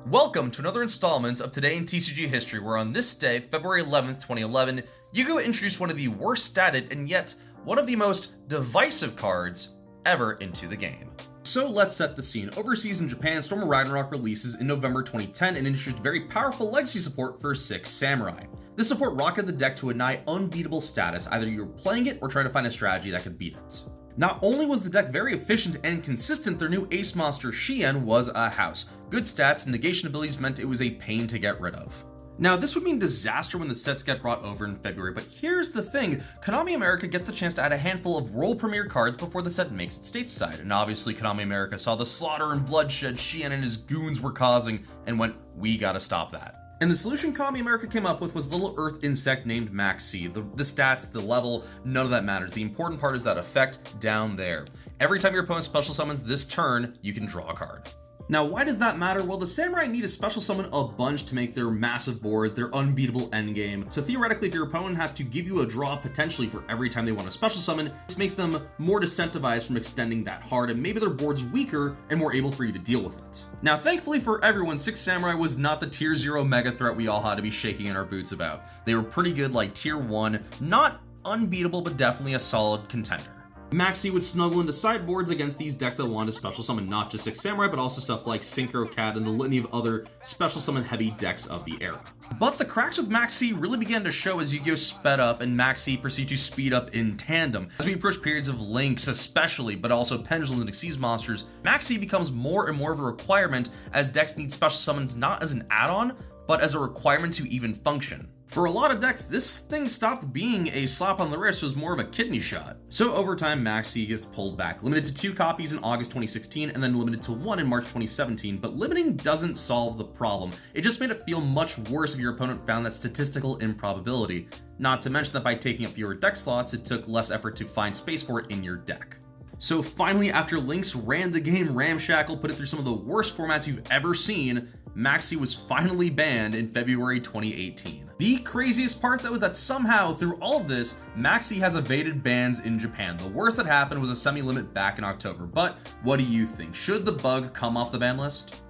Welcome to another installment of Today in TCG History, where on this day, February 11th, 2011, YuGiOh introduced one of the worst statted and yet one of the most divisive cards ever into the game. So let's set the scene. Overseas in Japan, Storm of Ragnarok releases in November 2010 and introduced very powerful legacy support for 6 Samurai. This support rocketed the deck to a nigh unbeatable status, either you were playing it or trying to find a strategy that could beat it. Not only was the deck very efficient and consistent, their new ace monster Xian was a house. Good stats and negation abilities meant it was a pain to get rid of. Now, this would mean disaster when the sets get brought over in February, but here's the thing. Konami America gets the chance to add a handful of world premiere cards before the set makes it stateside, and obviously Konami America saw the slaughter and bloodshed Xian and his goons were causing and went, we gotta stop that. And the solution Konami America came up with was a little earth insect named MAXX C. The stats, the level, none of that matters. The important part is that effect down there. Every time your opponent special summons this turn, you can draw a card. Now, why does that matter? Well, the Samurai need to special summon a bunch to make their massive boards, their unbeatable endgame. So theoretically, if your opponent has to give you a draw potentially for every time they want to special summon, this makes them more disincentivized from extending that hard, and maybe their board's weaker and more able for you to deal with it. Now, thankfully for everyone, 6 Samurai was not the tier 0 mega threat we all had to be shaking in our boots about. They were pretty good, like tier 1, not unbeatable, but definitely a solid contender. MAXX C would snuggle into sideboards against these decks that wanted to special summon not just 6 Samurai, but also stuff like Synchro Cat and the litany of other special summon heavy decks of the era. But the cracks with MAXX C really began to show as YuGiOh sped up and MAXX C proceeded to speed up in tandem. As we approach periods of Lynx especially, but also Pendulums and Xyz monsters, MAXX C becomes more and more of a requirement as decks need special summons not as an add-on, but as a requirement to even function. For a lot of decks, this thing stopped being a slap on the wrist, was more of a kidney shot. So over time, MAXX C gets pulled back, limited to 2 copies in August 2016 and then limited to 1 in March 2017, but limiting doesn't solve the problem. It just made it feel much worse if your opponent found that statistical improbability. Not to mention that by taking up fewer deck slots, it took less effort to find space for it in your deck. So finally, after Lynx ran the game ramshackle, put it through some of the worst formats you've ever seen, MAXX C was finally banned in February 2018. The craziest part though is that somehow through all of this, MAXX C has evaded bans in Japan. The worst that happened was a semi-limit back in October, but what do you think? Should the bug come off the ban list?